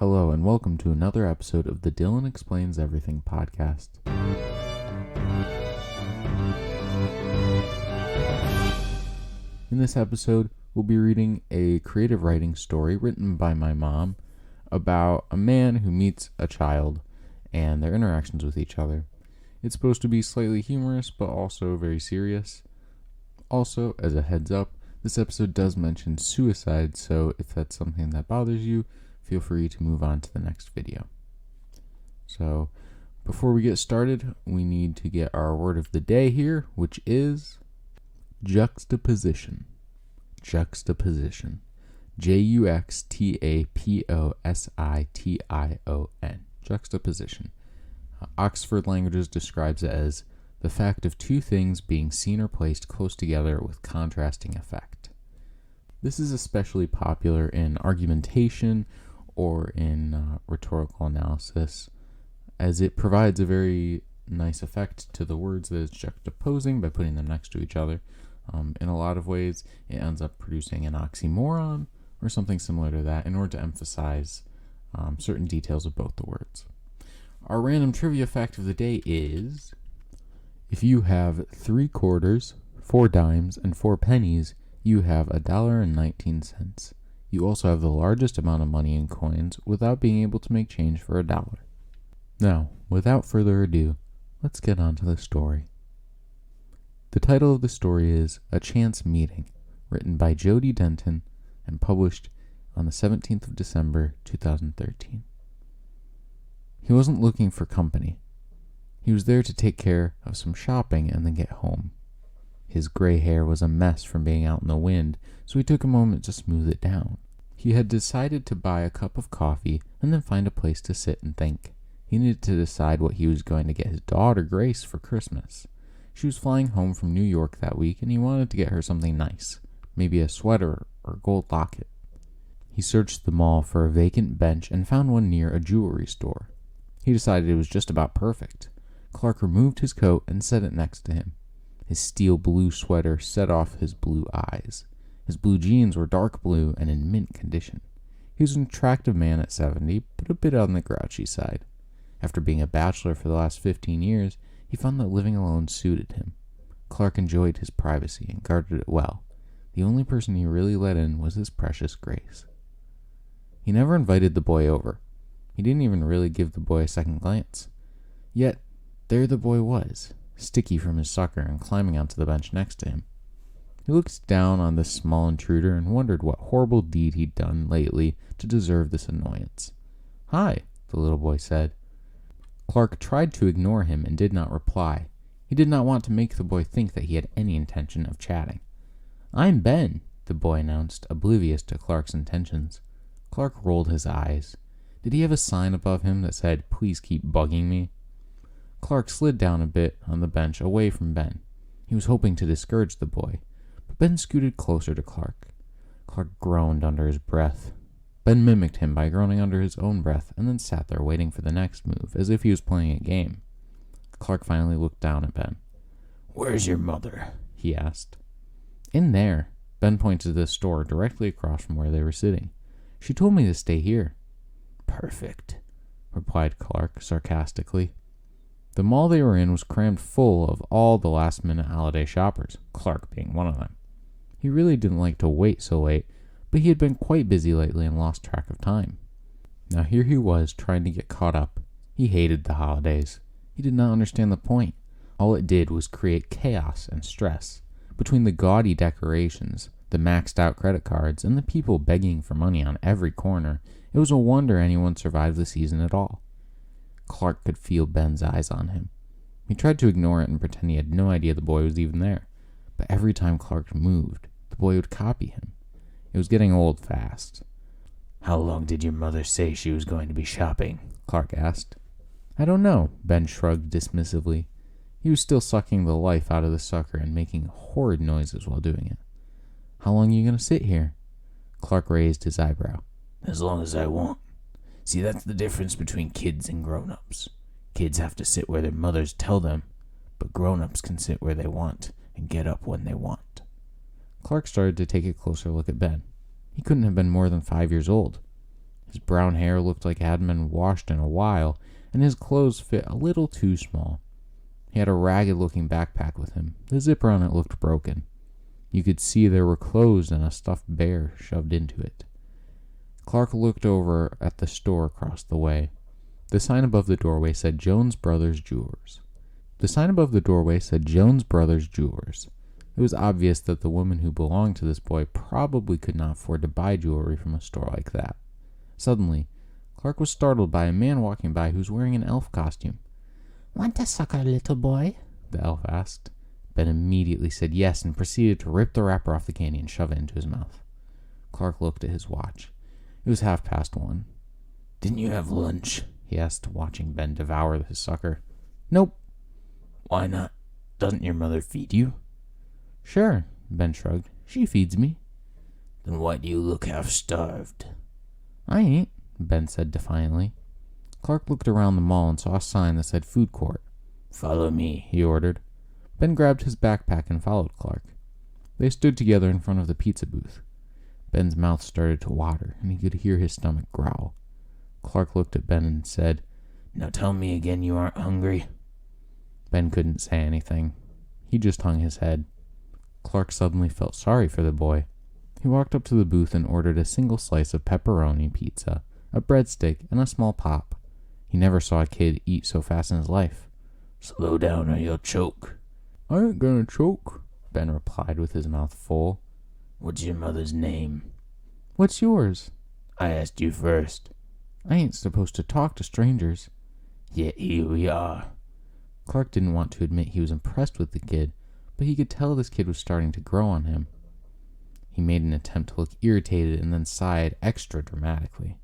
Hello and welcome to another episode of the Dyllon Explains Everything podcast. In this episode, we'll be reading a creative writing story written by my mom about a man who meets a child and their interactions with each other. It's supposed to be slightly humorous, but also very serious. Also, as a heads up, this episode does mention suicide, so if that's something that bothers you, feel free to move on to the next video. So, before we get started, we need to get our word of the day here, which is juxtaposition. Juxtaposition. Juxtaposition. Juxtaposition. Oxford Languages describes it as the fact of two things being seen or placed close together with contrasting effect. This is especially popular in argumentation or in rhetorical analysis, as it provides a very nice effect to the words that it's juxtaposing by putting them next to each other. In a lot of ways, it ends up producing an oxymoron or something similar to that in order to emphasize certain details of both the words. Our random trivia fact of the day is, if you have 3 quarters, 4 dimes, and 4 pennies, you have $1.19. You also have the largest amount of money in coins without being able to make change for $1. Now, without further ado, let's get on to the story. The title of the story is A Chance Meeting, written by Jody Denton and published on the 17th of December, 2013. He wasn't looking for company. He was there to take care of some shopping and then get home. His gray hair was a mess from being out in the wind, so he took a moment to smooth it down. He had decided to buy a cup of coffee and then find a place to sit and think. He needed to decide what he was going to get his daughter Grace for Christmas. She was flying home from New York that week and he wanted to get her something nice, maybe a sweater or a gold locket. He searched the mall for a vacant bench and found one near a jewelry store. He decided it was just about perfect. Clark removed his coat and set it next to him. His steel blue sweater set off his blue eyes. His blue jeans were dark blue and in mint condition. He was an attractive man at 70, but a bit on the grouchy side. After being a bachelor for the last 15 years, he found that living alone suited him. Clark enjoyed his privacy and guarded it well. The only person he really let in was his precious Grace. He never invited the boy over. He didn't even really give the boy a second glance. Yet, there the boy was, sticky from his sucker and climbing onto the bench next to him. He looked down on this small intruder and wondered what horrible deed he'd done lately to deserve this annoyance. "Hi," the little boy said. Clark tried to ignore him and did not reply. He did not want to make the boy think that he had any intention of chatting. "I'm Ben," the boy announced, oblivious to Clark's intentions. Clark rolled his eyes. Did he have a sign above him that said, "Please keep bugging me"? Clark slid down a bit on the bench away from Ben. He was hoping to discourage the boy, but Ben scooted closer to Clark. Clark groaned under his breath. Ben mimicked him by groaning under his own breath and then sat there waiting for the next move, as if he was playing a game. Clark finally looked down at Ben. "Where's your mother?" he asked. "In there." Ben pointed to the store directly across from where they were sitting. "She told me to stay here." "Perfect," replied Clark sarcastically. The mall they were in was crammed full of all the last-minute holiday shoppers, Clark being one of them. He really didn't like to wait so late, but he had been quite busy lately and lost track of time. Now here he was trying to get caught up. He hated the holidays. He did not understand the point. All it did was create chaos and stress. Between the gaudy decorations, the maxed-out credit cards, and the people begging for money on every corner, it was a wonder anyone survived the season at all. Clark could feel Ben's eyes on him. He tried to ignore it and pretend he had no idea the boy was even there, but every time Clark moved, the boy would copy him. It was getting old fast. "How long did your mother say she was going to be shopping?" Clark asked. "I don't know," Ben shrugged dismissively. He was still sucking the life out of the sucker and making horrid noises while doing it. "How long are you going to sit here?" Clark raised his eyebrow. "As long as I want. See, that's the difference between kids and grown-ups. Kids have to sit where their mothers tell them, but grown-ups can sit where they want and get up when they want." Clark started to take a closer look at Ben. He couldn't have been more than 5 years old. His brown hair looked like it hadn't been washed in a while, and his clothes fit a little too small. He had a ragged-looking backpack with him. The zipper on it looked broken. You could see there were clothes and a stuffed bear shoved into it. Clark looked over at the store across the way. The sign above the doorway said Jones Brothers Jewelers. It was obvious that the woman who belonged to this boy probably could not afford to buy jewelry from a store like that. Suddenly, Clark was startled by a man walking by who was wearing an elf costume. "Want a sucker, little boy?" the elf asked. Ben immediately said yes and proceeded to rip the wrapper off the candy and shove it into his mouth. Clark looked at his watch. It was 1:30. "Didn't you have lunch?" he asked, watching Ben devour his sucker. "Nope." "Why not? Doesn't your mother feed you?" "Sure," Ben shrugged. "She feeds me." "Then why do you look half-starved?" "I ain't," Ben said defiantly. Clark looked around the mall and saw a sign that said food court. "Follow me," he ordered. Ben grabbed his backpack and followed Clark. They stood together in front of the pizza booth. Ben's mouth started to water, and he could hear his stomach growl. Clark looked at Ben and said, "Now tell me again you aren't hungry." Ben couldn't say anything. He just hung his head. Clark suddenly felt sorry for the boy. He walked up to the booth and ordered a single slice of pepperoni pizza, a breadstick, and a small pop. He never saw a kid eat so fast in his life. "Slow down or you'll choke." "I ain't gonna choke," Ben replied with his mouth full. "What's your mother's name?" "What's yours?" "I asked you first." "I ain't supposed to talk to strangers." "Yet here we are." Clark didn't want to admit he was impressed with the kid, but he could tell this kid was starting to grow on him. He made an attempt to look irritated and then sighed extra dramatically.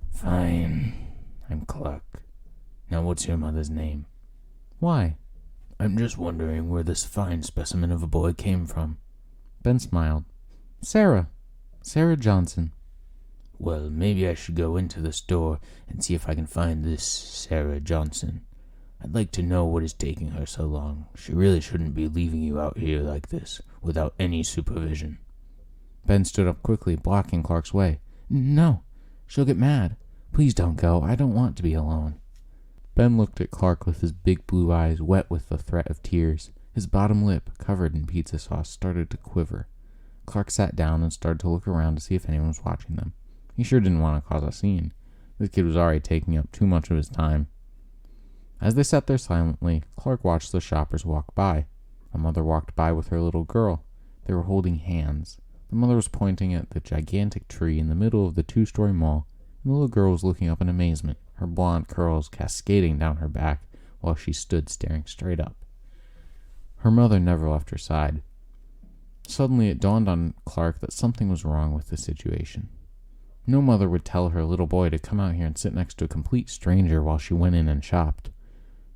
"Fine. I'm Clark. Now what's your mother's name?" "Why?" "I'm just wondering where this fine specimen of a boy came from." Ben smiled. Sarah Johnson." "Well, maybe I should go into the store and see if I can find this Sarah Johnson. I'd like to know what is taking her so long. She really shouldn't be leaving you out here like this, without any supervision." Ben stood up quickly, blocking Clark's way. "No, she'll get mad. Please don't go. I don't want to be alone." Ben looked at Clark with his big blue eyes wet with the threat of tears. His bottom lip, covered in pizza sauce, started to quiver. Clark sat down and started to look around to see if anyone was watching them. He sure didn't want to cause a scene. This kid was already taking up too much of his time. As they sat there silently, Clark watched the shoppers walk by. A mother walked by with her little girl. They were holding hands. The mother was pointing at the gigantic tree in the middle of the 2-story mall, and the little girl was looking up in amazement, her blonde curls cascading down her back while she stood staring straight up. Her mother never left her side. Suddenly it dawned on Clark that something was wrong with the situation. No mother would tell her little boy to come out here and sit next to a complete stranger while she went in and shopped.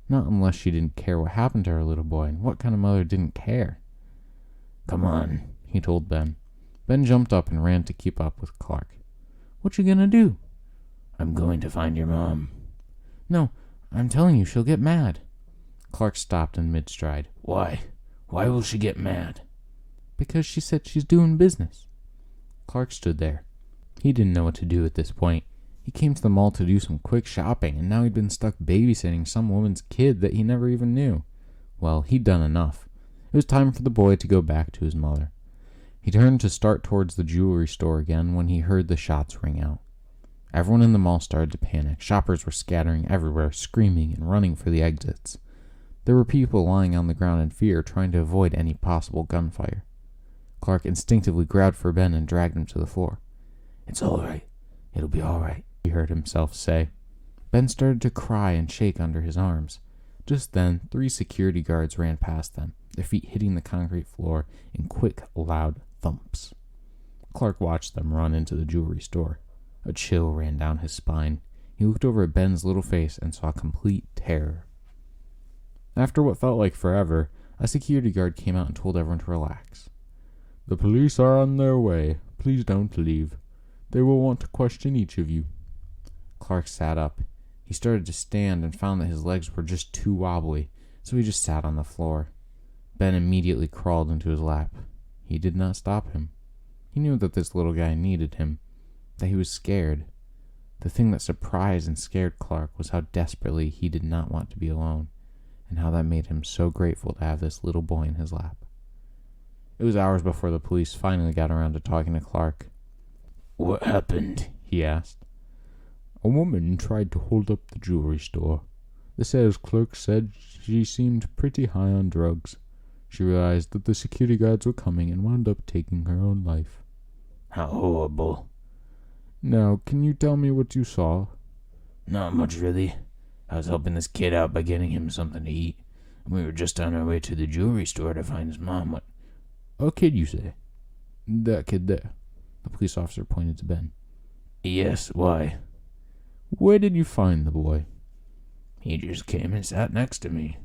Not unless she didn't care what happened to her little boy, and what kind of mother didn't care? "Come on," he told Ben. Ben jumped up and ran to keep up with Clark. "What you gonna do?" "I'm going to find your mom." "No, I'm telling you, she'll get mad." Clark stopped in mid-stride. "Why? Why will she get mad?" "Because she said she's doing business." Clark stood there. He didn't know what to do at this point. He came to the mall to do some quick shopping, and now he'd been stuck babysitting some woman's kid that he never even knew. Well, he'd done enough. It was time for the boy to go back to his mother. He turned to start towards the jewelry store again when he heard the shots ring out. Everyone in the mall started to panic. Shoppers were scattering everywhere, screaming and running for the exits. There were people lying on the ground in fear, trying to avoid any possible gunfire. Clark instinctively grabbed for Ben and dragged him to the floor. "It's all right. It'll be all right," he heard himself say. Ben started to cry and shake under his arms. Just then, 3 security guards ran past them, their feet hitting the concrete floor in quick, loud thumps. Clark watched them run into the jewelry store. A chill ran down his spine. He looked over at Ben's little face and saw complete terror. After what felt like forever, a security guard came out and told everyone to relax. "The police are on their way. Please don't leave. They will want to question each of you." Clark sat up. He started to stand and found that his legs were just too wobbly, so he just sat on the floor. Ben immediately crawled into his lap. He did not stop him. He knew that this little guy needed him, that he was scared. The thing that surprised and scared Clark was how desperately he did not want to be alone, and how that made him so grateful to have this little boy in his lap. It was hours before the police finally got around to talking to Clark. "What happened?" he asked. "A woman tried to hold up the jewelry store. The sales clerk said she seemed pretty high on drugs. She realized that the security guards were coming and wound up taking her own life." "How horrible." "Now, can you tell me what you saw?" "Not much, really. I was helping this kid out by getting him something to eat, and we were just on our way to the jewelry store to find his mom. What?" "A kid, you say? That kid there?" The police officer pointed to Ben. "Yes, why?" "Where did you find the boy?" "He just came and sat next to me.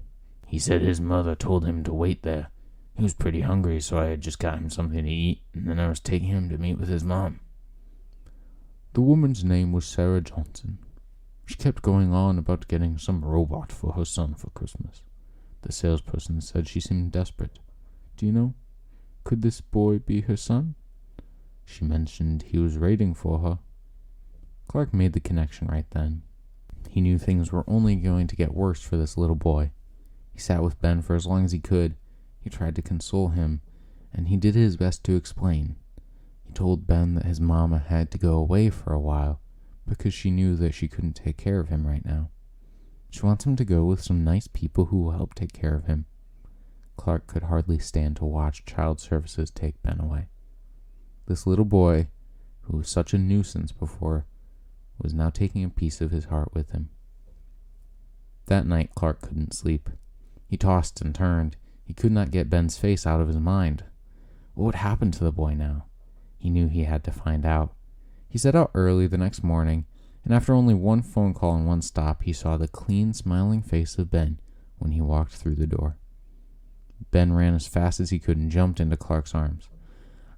He said his mother told him to wait there. He was pretty hungry, so I had just got him something to eat, and then I was taking him to meet with his mom." "The woman's name was Sarah Johnson. She kept going on about getting some robot for her son for Christmas. The salesperson said she seemed desperate. Do you know? Could this boy be her son? She mentioned he was waiting for her." Clark made the connection right then. He knew things were only going to get worse for this little boy. He sat with Ben for as long as he could. He tried to console him, and he did his best to explain. He told Ben that his mama had to go away for a while because she knew that she couldn't take care of him right now. She wants him to go with some nice people who will help take care of him. Clark could hardly stand to watch child services take Ben away. This little boy, who was such a nuisance before, was now taking a piece of his heart with him. That night, Clark couldn't sleep. He tossed and turned. He could not get Ben's face out of his mind. What would happen to the boy now? He knew he had to find out. He set out early the next morning, and after only one phone call and one stop, he saw the clean, smiling face of Ben when he walked through the door. Ben ran as fast as he could and jumped into Clark's arms.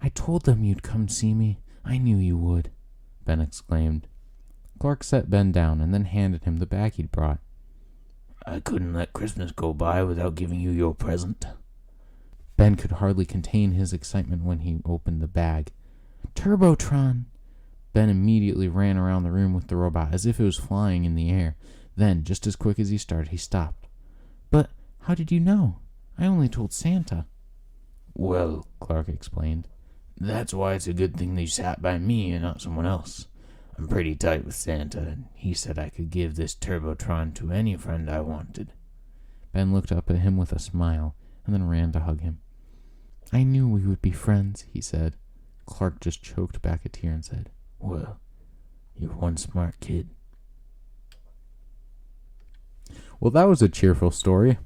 "I told them you'd come see me. I knew you would," Ben exclaimed. Clark set Ben down and then handed him the bag he'd brought. "I couldn't let Christmas go by without giving you your present." Ben could hardly contain his excitement when he opened the bag. "Turbotron!" Ben immediately ran around the room with the robot as if it was flying in the air. Then, just as quick as he started, he stopped. "But how did you know? I only told Santa." "Well," Clark explained, "that's why it's a good thing that you sat by me and not someone else. I'm pretty tight with Santa, and he said I could give this Turbotron to any friend I wanted." Ben looked up at him with a smile and then ran to hug him. "I knew we would be friends," he said. Clark just choked back a tear and said, "Well, you're one smart kid." Well, that was a cheerful story.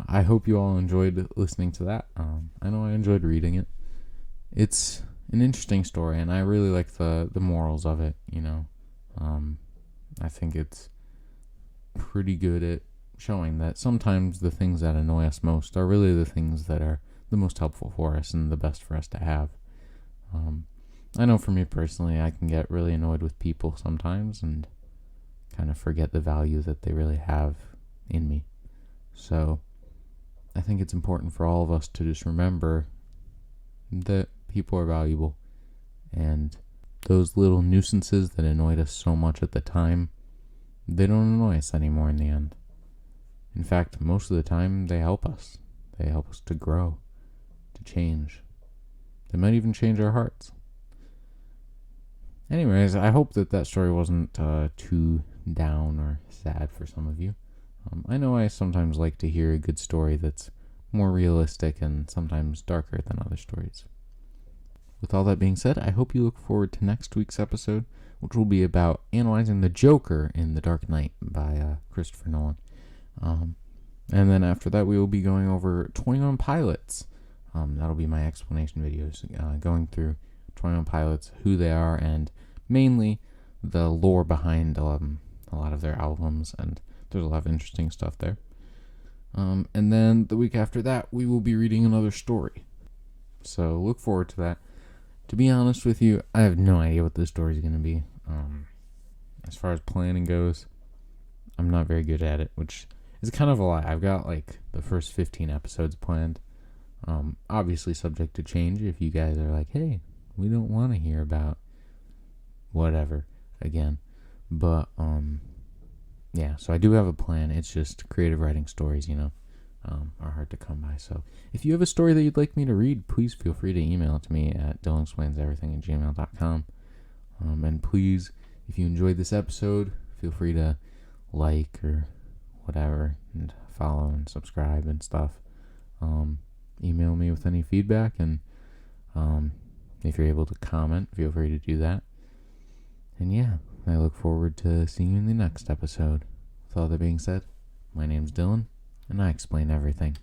I hope you all enjoyed listening to that. I know I enjoyed reading it. It's an interesting story, and I really like the morals of it, you know. I think it's pretty good at showing that sometimes the things that annoy us most are really the things that are the most helpful for us and the best for us to have. I know for me personally, I can get really annoyed with people sometimes and kind of forget the value that they really have in me. So I think it's important for all of us to just remember that people are valuable, and those little nuisances that annoyed us so much at the time, they don't annoy us anymore in the end. In fact, most of the time, they help us. They help us to grow, to change. They might even change our hearts. Anyways, I hope that story wasn't too down or sad for some of you. I know I sometimes like to hear a good story that's more realistic and sometimes darker than other stories. With all that being said, I hope you look forward to next week's episode, which will be about analyzing the Joker in The Dark Knight by Christopher Nolan. And then after that, we will be going over 21 Pilots. That'll be my explanation videos, going through 21 Pilots, who they are, and mainly the lore behind a lot of their albums, and there's a lot of interesting stuff there. And then the week after that, we will be reading another story. So look forward to that. To be honest with you, I have no idea what this story is going to be. As far as planning goes, I'm not very good at it, which is kind of a lie. I've got like the first 15 episodes planned. Obviously subject to change if you guys are like, hey, we don't want to hear about whatever again. But, yeah, so I do have a plan. It's just creative writing stories, are hard to come by. So if you have a story that you'd like me to read, please feel free to email it to me at dyllonexplaineseverything@gmail.com. And please, if you enjoyed this episode, feel free to like or whatever, and follow and subscribe and stuff. Email me with any feedback, and if you're able to comment, feel free to do that. And yeah, I look forward to seeing you in the next episode. With all that being said, my name's Dylan, and I explain everything.